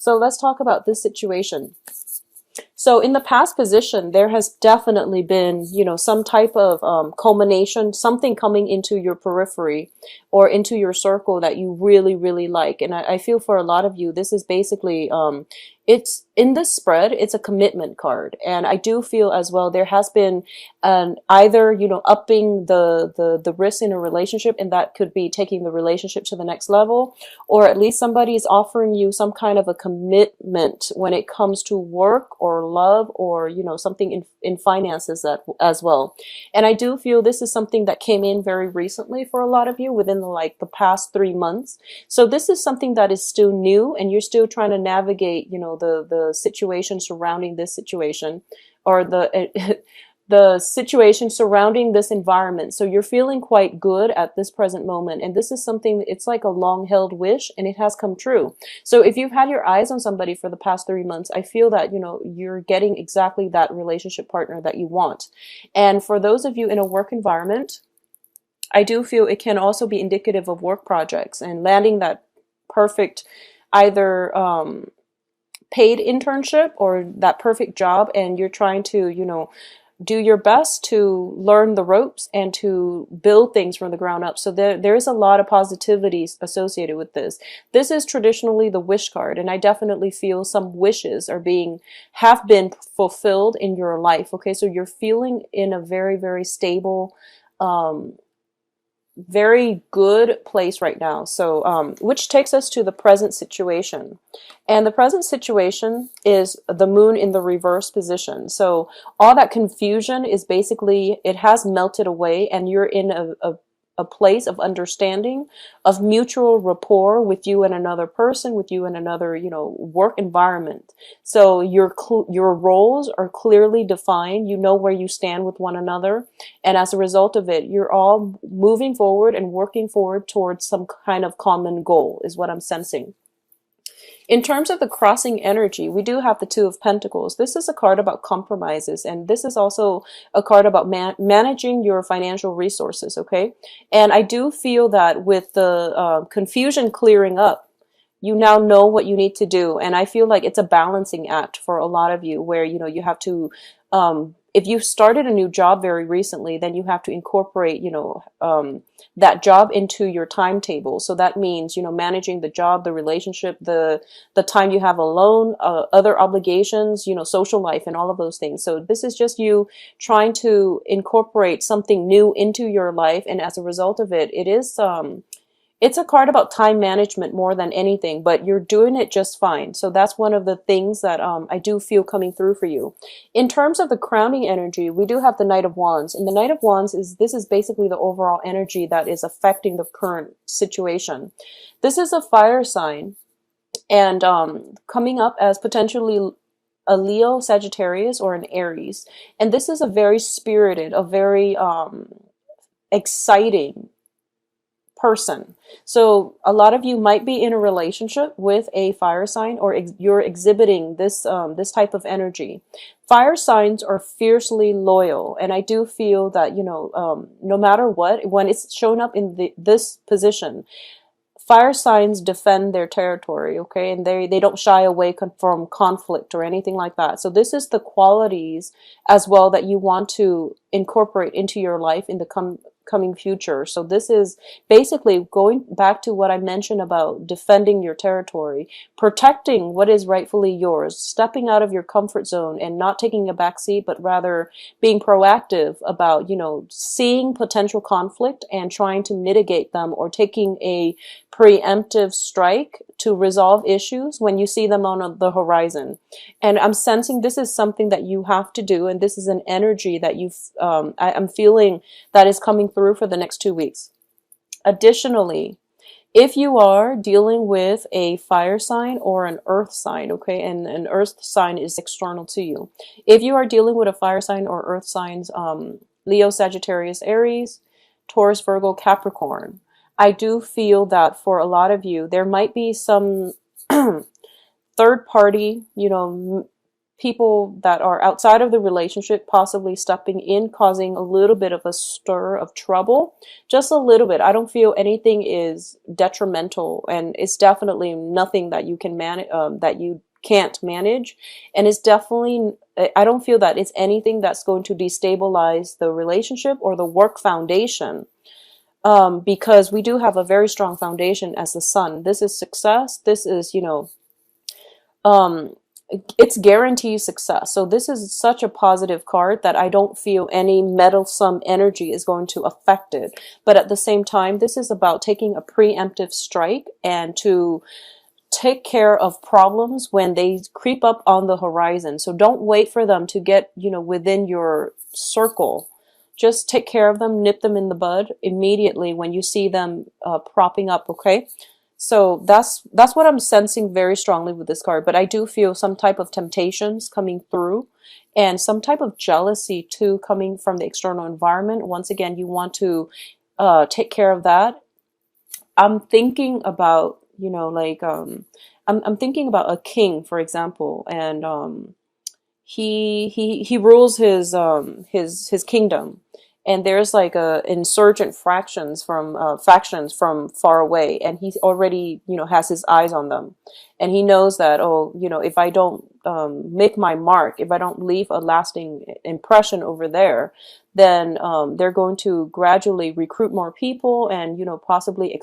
So let's talk about this situation. So in the past position, there has definitely been, some type of culmination, something coming into your periphery or into your circle that you really, really like. And I feel for a lot of you, this is basically, it's in this spread, it's a commitment card. And I do feel as well, there has been either, upping the risk in a relationship, and that could be taking the relationship to the next level, or at least somebody is offering you some kind of a commitment when it comes to work or love, or something in finances as well. And I do feel this is something that came in very recently for a lot of you, within the past 3 months. So this is something that is still new, and you're still trying to navigate the situation surrounding this situation, or the situation surrounding this environment. So you're feeling quite good at this present moment. And this is something, it's like a long held wish, and it has come true. So if you've had your eyes on somebody for the past 3 months, I feel that, you're getting exactly that relationship partner that you want. And for those of you in a work environment, I do feel it can also be indicative of work projects and landing that perfect, either, paid internship or that perfect job. And you're trying to, do your best to learn the ropes and to build things from the ground up. So there is a lot of positivity associated with this. This is traditionally the wish card, and I definitely feel some wishes have been fulfilled in your life. Okay, so you're feeling in a very, very stable, very good place right now. So, which takes us to the present situation. And the present situation is the moon in the reverse position. So all that confusion is basically, it has melted away, and you're in a place of understanding, of mutual rapport with you and another person, with you and another, work environment. So your roles are clearly defined. You know where you stand with one another. And as a result of it, you're all moving forward and working forward towards some kind of common goal, is what I'm sensing. In terms of the crossing energy, we do have the Two of Pentacles. This is a card about compromises, and this is also a card about managing your financial resources, okay? And I do feel that with the confusion clearing up, you now know what you need to do. And I feel like it's a balancing act for a lot of you, where, you have to, if you started a new job very recently, then you have to incorporate, that job into your timetable. So that means, managing the job, the relationship, the time you have alone, other obligations, social life, and all of those things. So this is just you trying to incorporate something new into your life. And as a result of it, it's a card about time management more than anything, but you're doing it just fine. So that's one of the things that I do feel coming through for you. In terms of the crowning energy, we do have the Knight of Wands. And the Knight of Wands is basically the overall energy that is affecting the current situation. This is a fire sign, and coming up as potentially a Leo, Sagittarius, or an Aries. And this is a very spirited, a very exciting person. So a lot of you might be in a relationship with a fire sign, or you're exhibiting this this type of energy. Fire signs are fiercely loyal, and I do feel that no matter what, when it's shown up in this position, fire signs defend their territory, okay, and they don't shy away from conflict or anything like that. So this is the qualities as well that you want to incorporate into your life in the coming future. So this is basically going back to what I mentioned about defending your territory, protecting what is rightfully yours, stepping out of your comfort zone and not taking a back seat, but rather being proactive about, seeing potential conflict and trying to mitigate them, or taking a preemptive strike to resolve issues when you see them on the horizon. And I'm sensing this is something that you have to do, and this is an energy that I'm feeling that is coming through for the next 2 weeks. Additionally, if you are dealing with a fire sign or an earth sign, okay, and an earth sign is external to you. If you are dealing with a fire sign or earth signs, Leo, Sagittarius, Aries, Taurus, Virgo, Capricorn, I do feel that for a lot of you, there might be some third party, people that are outside of the relationship possibly stepping in, causing a little bit of a stir of trouble, just a little bit. I don't feel anything is detrimental, and it's definitely nothing that you can manage, that you can't manage. And it's definitely, I don't feel that it's anything that's going to destabilize the relationship or the work foundation. Because we do have a very strong foundation as the sun. This is success. This is, um, it's guaranteed success. So this is such a positive card that I don't feel any meddlesome energy is going to affect it. But at the same time, this is about taking a preemptive strike and to take care of problems when they creep up on the horizon. So don't wait for them to get, within your circle. Just take care of them, nip them in the bud immediately when you see them propping up, okay? So that's what I'm sensing very strongly with this card. But I do feel some type of temptations coming through and some type of jealousy too coming from the external environment. Once again, you want to take care of that. I'm thinking about, I'm thinking about a king, for example, and he rules his kingdom, and there's like a insurgent factions from far away, and he already has his eyes on them, and he knows that, oh, if I don't make my mark, if I don't leave a lasting impression over there, then they're going to gradually recruit more people and possibly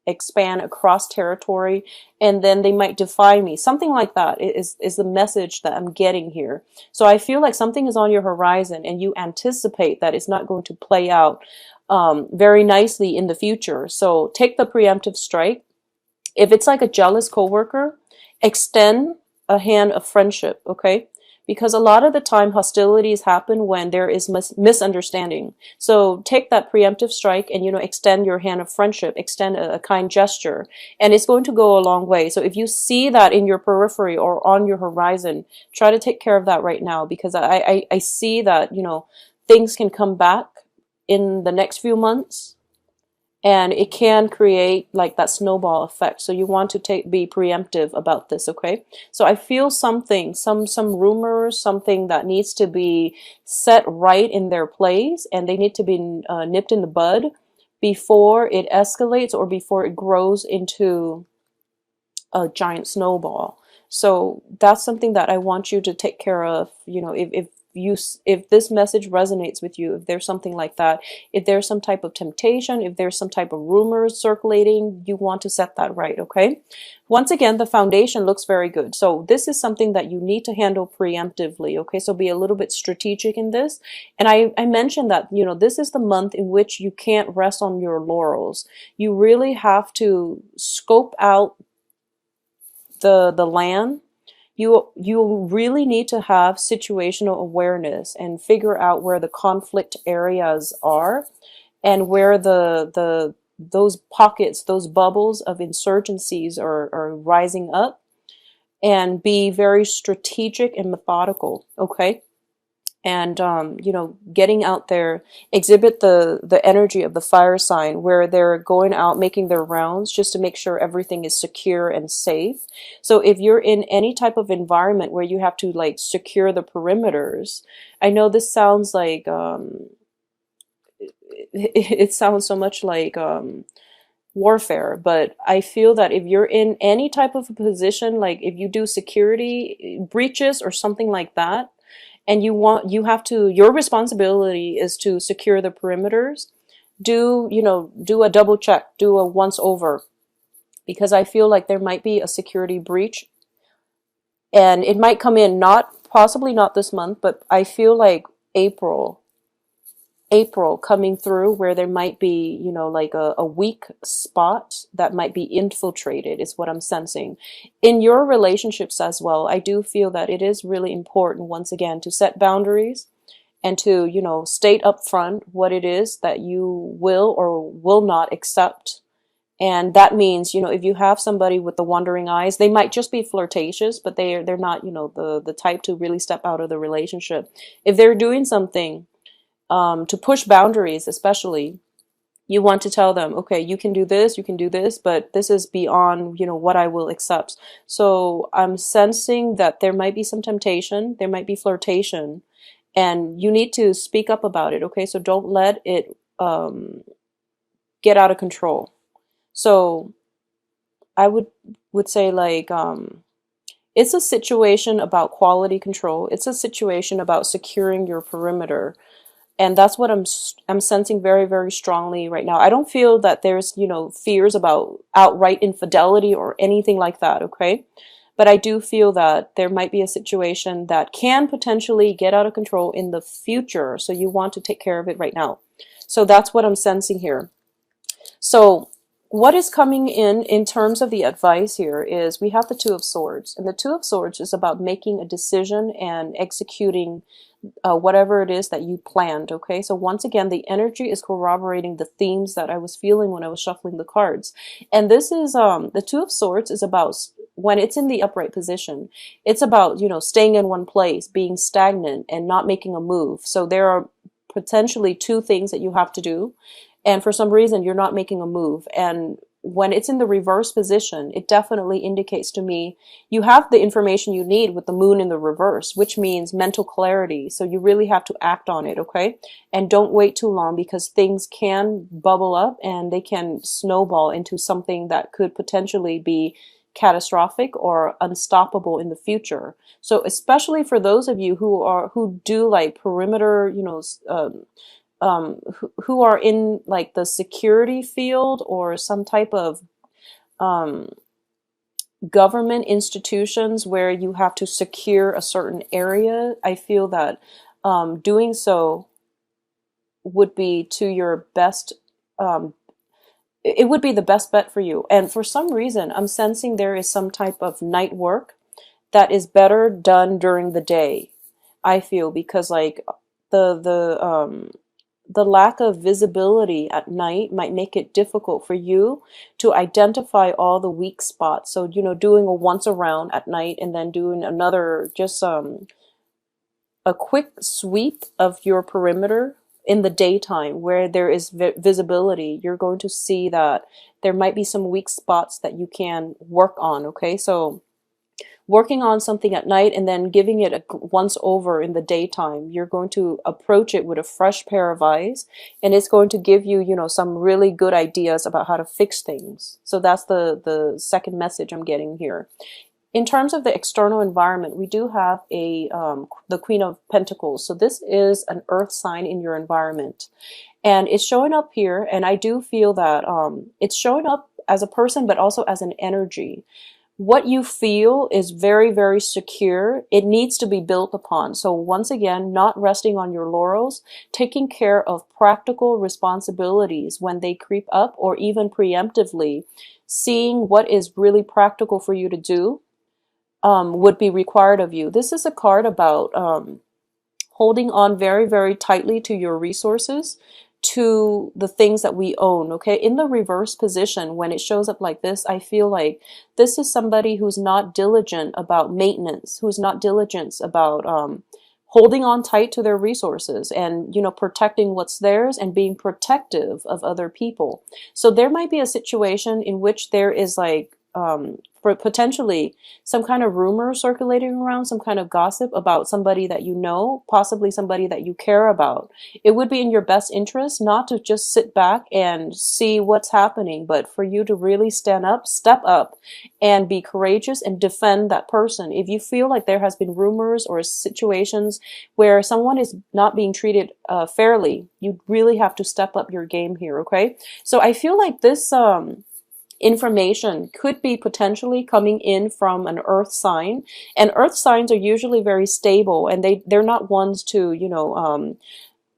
expand across territory, and then they might defy me. Something like that is the message that I'm getting here. So I feel like something is on your horizon and you anticipate that it's not going to play out very nicely in the future. So take the preemptive strike. If it's like a jealous coworker, extend a hand of friendship, okay? Because a lot of the time hostilities happen when there is misunderstanding. So take that preemptive strike and, extend your hand of friendship, extend a kind gesture, and it's going to go a long way. So if you see that in your periphery or on your horizon, try to take care of that right now, because I see that, things can come back in the next few months. And it can create like that snowball effect. So you want to be preemptive about this, okay? So I feel something, some rumors, something that needs to be set right in their place, and they need to be nipped in the bud before it escalates or before it grows into a giant snowball. So that's something that I want you to take care of. If this message resonates with you, if there's something like that, if there's some type of temptation, if there's some type of rumors circulating, you want to set that right, okay? Once again, the foundation looks very good. So this is something that you need to handle preemptively, okay? So be a little bit strategic in this. And I mentioned that, this is the month in which you can't rest on your laurels. You really have to scope out the land. You really need to have situational awareness and figure out where the conflict areas are and where those pockets, those bubbles of insurgencies are rising up, and be very strategic and methodical, okay? And getting out there, exhibit the energy of the fire sign, where they're going out making their rounds just to make sure everything is secure and safe. So if you're in any type of environment where you have to like secure the perimeters, I know this sounds like it sounds so much like warfare, but I feel that if you're in any type of a position, like if you do security breaches or something like that, and your responsibility is to secure the perimeters, do a double check, do a once over, because I feel like there might be a security breach, and it might come in possibly not this month, but I feel like April coming through, where there might be, like a weak spot that might be infiltrated, is what I'm sensing. In your relationships as well, I do feel that it is really important, once again, to set boundaries and to, state up front what it is that you will or will not accept. And that means, if you have somebody with the wandering eyes, they might just be flirtatious, but they're not, the type to really step out of the relationship. If they're doing something to push boundaries, especially, You want to tell them, okay, you can do this, but this is beyond, what I will accept. So I'm sensing that there might be some temptation, there might be flirtation, and you need to speak up about it, okay? So don't let it get out of control. So I would say, like, it's a situation about quality control. It's a situation about securing your perimeter. And that's what I'm sensing very, very strongly right now. I don't feel that there's, fears about outright infidelity or anything like that, okay? But I do feel that there might be a situation that can potentially get out of control in the future. So you want to take care of it right now. So that's what I'm sensing here. So what is coming in terms of the advice here is we have the Two of Swords. And the Two of Swords is about making a decision and executing whatever it is that you planned, okay? So once again, the energy is corroborating the themes that I was feeling when I was shuffling the cards. And this is, the Two of Swords is about, when it's in the upright position, it's about, staying in one place, being stagnant and not making a move. So there are potentially two things that you have to do. And for some reason, you're not making a move. And when it's in the reverse position, it definitely indicates to me you have the information you need with the moon in the reverse, which means mental clarity. So you really have to act on it, okay? And don't wait too long, because things can bubble up and they can snowball into something that could potentially be catastrophic or unstoppable in the future. So especially for those of you who do like perimeter, who are in like the security field or some type of government institutions where you have to secure a certain area, I feel that doing so would be to your best, it would be the best bet for you. And for some reason, I'm sensing there is some type of night work that is better done during the day, I feel, because like the lack of visibility at night might make it difficult for you to identify all the weak spots. So, doing a once around at night and then doing another, just a quick sweep of your perimeter in the daytime where there is visibility, you're going to see that there might be some weak spots that you can work on, okay? So working on something at night and then giving it a once over in the daytime, you're going to approach it with a fresh pair of eyes, and it's going to give you, some really good ideas about how to fix things. So that's the second message I'm getting here. In terms of the external environment, we do have the Queen of Pentacles. So this is an earth sign in your environment. And it's showing up here, and I do feel that it's showing up as a person, but also as an energy. What you feel is very, very secure. It needs to be built upon. So once again, not resting on your laurels, taking care of practical responsibilities when they creep up, or even preemptively seeing what is really practical for you to do would be required of you. This is a card about holding on very, very tightly to your resources, to the things that we own, okay? In the reverse position, when it shows up like this, I feel like this is somebody who's not diligent about maintenance, who's not diligent about holding on tight to their resources and, protecting what's theirs and being protective of other people. So there might be a situation in which there is like for potentially some kind of rumor circulating around, some kind of gossip about somebody that you know, possibly somebody that you care about. It would be in your best interest not to just sit back and see what's happening, but for you to really stand up, step up, and be courageous and defend that person. If you feel like there has been rumors or situations where someone is not being treated fairly, you really have to step up your game here, okay? So I feel like this information could be potentially coming in from an earth sign, and earth signs are usually very stable, and they're not ones to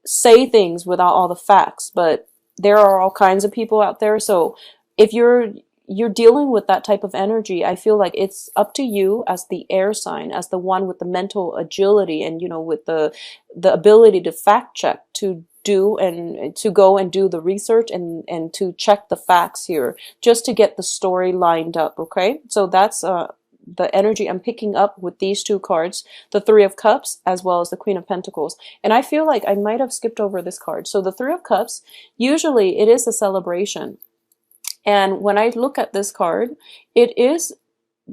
say things without all the facts, but there are all kinds of people out there. So if you're dealing with that type of energy, I feel like it's up to you as the air sign, as the one with the mental agility and with the ability to fact check, to do and to go and do the research and to check the facts here, just to get the story lined up, okay? So that's the energy I'm picking up with these two cards, the Three of Cups as well as the Queen of Pentacles. And I feel like I might have skipped over this card. So the Three of Cups, usually it is a celebration. And when I look at this card, it is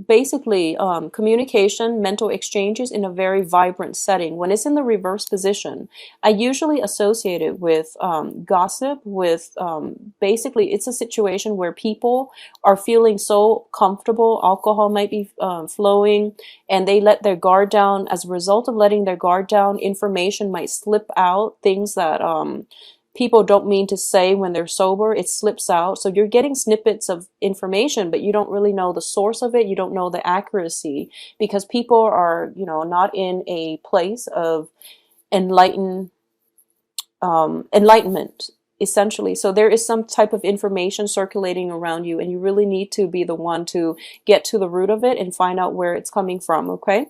basically communication, mental exchanges in a very vibrant setting. When it's in the reverse position, I usually associate it with gossip, with basically it's a situation where people are feeling so comfortable, alcohol might be flowing, and they let their guard down. As a result of letting their guard down, information might slip out, things that people don't mean to say when they're sober. It slips out. So you're getting snippets of information, but you don't really know the source of it. You don't know the accuracy, because people are, not in a place of enlightenment, essentially. So there is some type of information circulating around you, and you really need to be the one to get to the root of it and find out where it's coming from. Okay.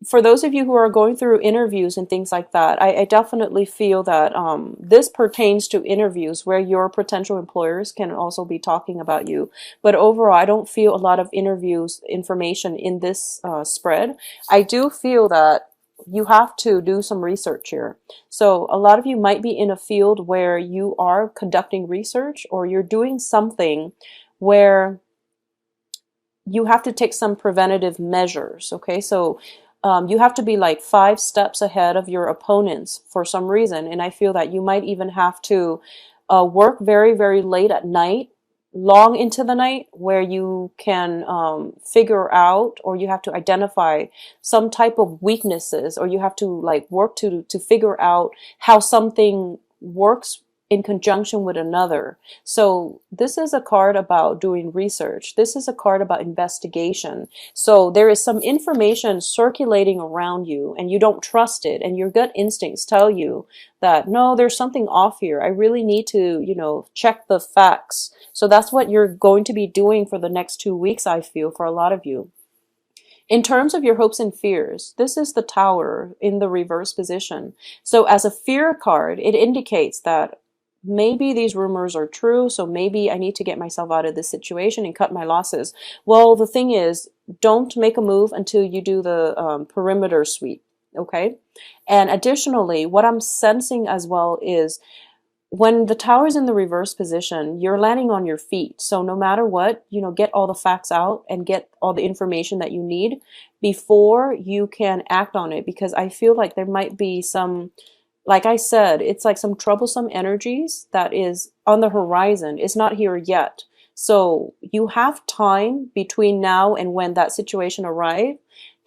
For those of you who are going through interviews and things like that, I definitely feel that this pertains to interviews where your potential employers can also be talking about you. But overall, I don't feel a lot of interviews information in this spread. I do feel that you have to do some research here. So a lot of you might be in a field where you are conducting research, or you're doing something where you have to take some preventative measures. Okay, so you have to be like 5 steps ahead of your opponents for some reason. And I feel that you might even have to work very, very late at night, long into the night, where you can figure out, or you have to identify some type of weaknesses, or you have to like work to figure out how something works in conjunction with another. So this is a card about doing research. This is a card about investigation. So there is some information circulating around you and you don't trust it, and your gut instincts tell you that no, there's something off here. I really need to, check the facts. So that's what you're going to be doing for the next 2 weeks, I feel, for a lot of you. In terms of your hopes and fears, this is the Tower in the reverse position. So as a fear card, it indicates that maybe these rumors are true, so maybe I need to get myself out of this situation and cut my losses. Well, the thing is, don't make a move until you do the perimeter sweep, okay? And additionally, what I'm sensing as well is when the Tower is in the reverse position, you're landing on your feet. So no matter what, get all the facts out and get all the information that you need before you can act on it, because I feel like there might be some, like I said, it's like some troublesome energies that is on the horizon. It's not here yet. So you have time between now and when that situation arrives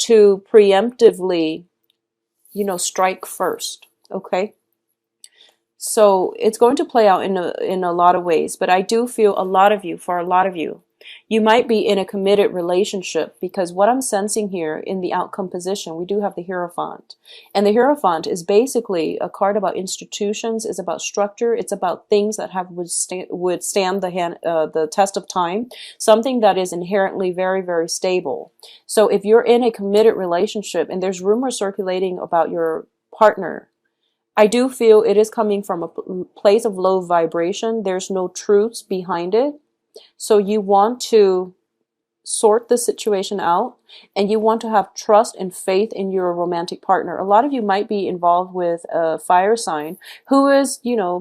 to preemptively, strike first. Okay? So it's going to play out in a lot of ways, but I do feel for a lot of you, you might be in a committed relationship, because what I'm sensing here in the outcome position, we do have the Hierophant. And the Hierophant is basically a card about institutions, it's about structure, it's about things that have withstand the test of time, something that is inherently very, very stable. So if you're in a committed relationship and there's rumors circulating about your partner, I do feel it is coming from a place of low vibration. There's no truths behind it. So you want to sort the situation out, and you want to have trust and faith in your romantic partner. A lot of you might be involved with a fire sign who is,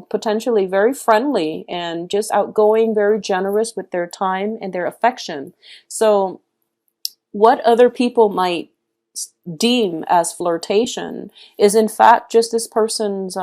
potentially very friendly and just outgoing, very generous with their time and their affection. So what other people might deem as flirtation is in fact just this person's,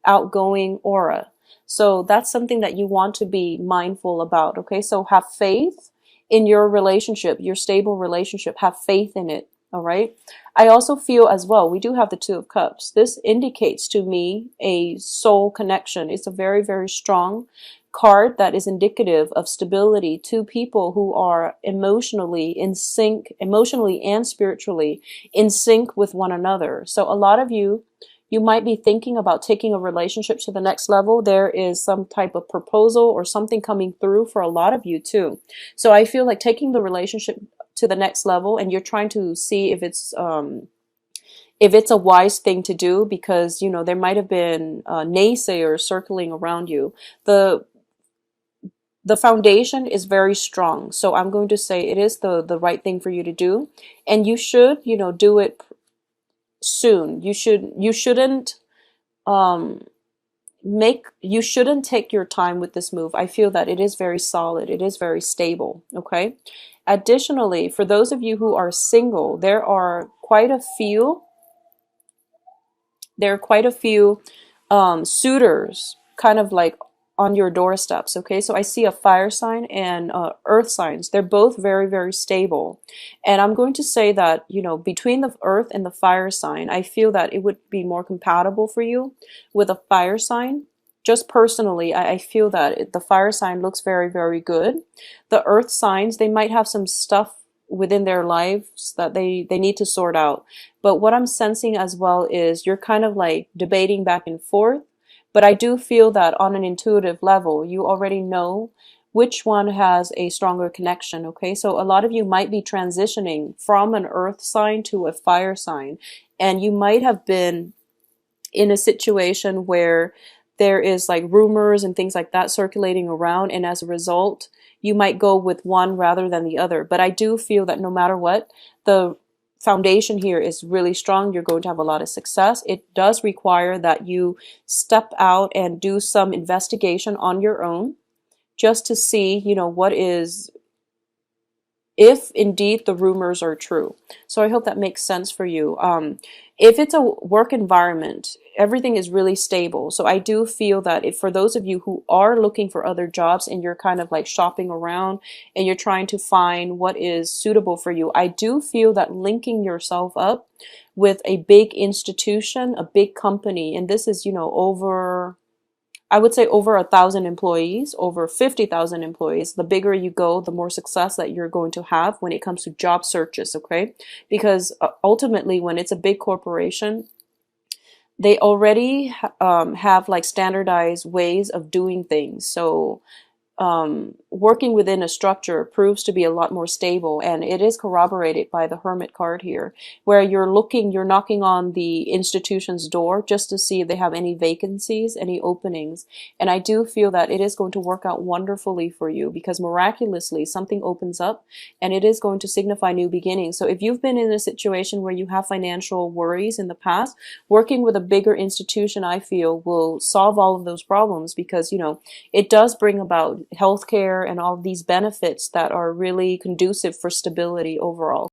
outgoing aura. So that's something that you want to be mindful about. Okay, so have faith in your relationship, your stable relationship. Have faith in it. All right. I also feel as well, we do have the Two of Cups. This indicates to me a soul connection. It's a very, very strong card that is indicative of stability to people who are emotionally in sync, emotionally and spiritually in sync with one another. So a lot of you might be thinking about taking a relationship to the next level. There is some type of proposal or something coming through for a lot of you too. So I feel like taking the relationship to the next level, and you're trying to see if it's a wise thing to do, because there might have been naysayers circling around you. The the foundation is very strong. So I'm going to say it is the right thing for you to do, and you should, do it soon. You shouldn't um you shouldn't take your time with this move. I feel that it is very solid. It is very stable, okay? Additionally, for those of you who are single, there are quite a few suitors kind of like on your doorsteps. Okay, so I see a fire sign and earth signs. They're both very, very stable, and I'm going to say that, between the earth and the fire sign, I feel that it would be more compatible for you with a fire sign. Just personally, I feel that the fire sign looks very, very good. The earth signs, they might have some stuff within their lives that they need to sort out. But what I'm sensing as well is you're kind of like debating back and forth. But I do feel that on an intuitive level, you already know which one has a stronger connection. Okay, so a lot of you might be transitioning from an earth sign to a fire sign, and you might have been in a situation where there is like rumors and things like that circulating around, and as a result, you might go with one rather than the other. But I do feel that no matter what, the foundation here is really strong. You're going to have a lot of success. It does require that you step out and do some investigation on your own just to see, what is, if indeed the rumors are true. So I hope that makes sense for you. If it's a work environment, everything is really stable. So I do feel that if for those of you who are looking for other jobs and you're kind of like shopping around and you're trying to find what is suitable for you, I do feel that linking yourself up with a big institution, a big company, and this is, I would say over 1,000 employees, over 50,000 employees. The bigger you go, the more success that you're going to have when it comes to job searches, okay? Because ultimately, when it's a big corporation, they already have like standardized ways of doing things. So working within a structure proves to be a lot more stable, and it is corroborated by the Hermit card here, where you're knocking on the institution's door just to see if they have any vacancies, any openings. And I do feel that it is going to work out wonderfully for you, because miraculously something opens up and it is going to signify new beginnings. So if you've been in a situation where you have financial worries in the past, working with a bigger institution, I feel, will solve all of those problems, because it does bring about healthcare and all of these benefits that are really conducive for stability overall.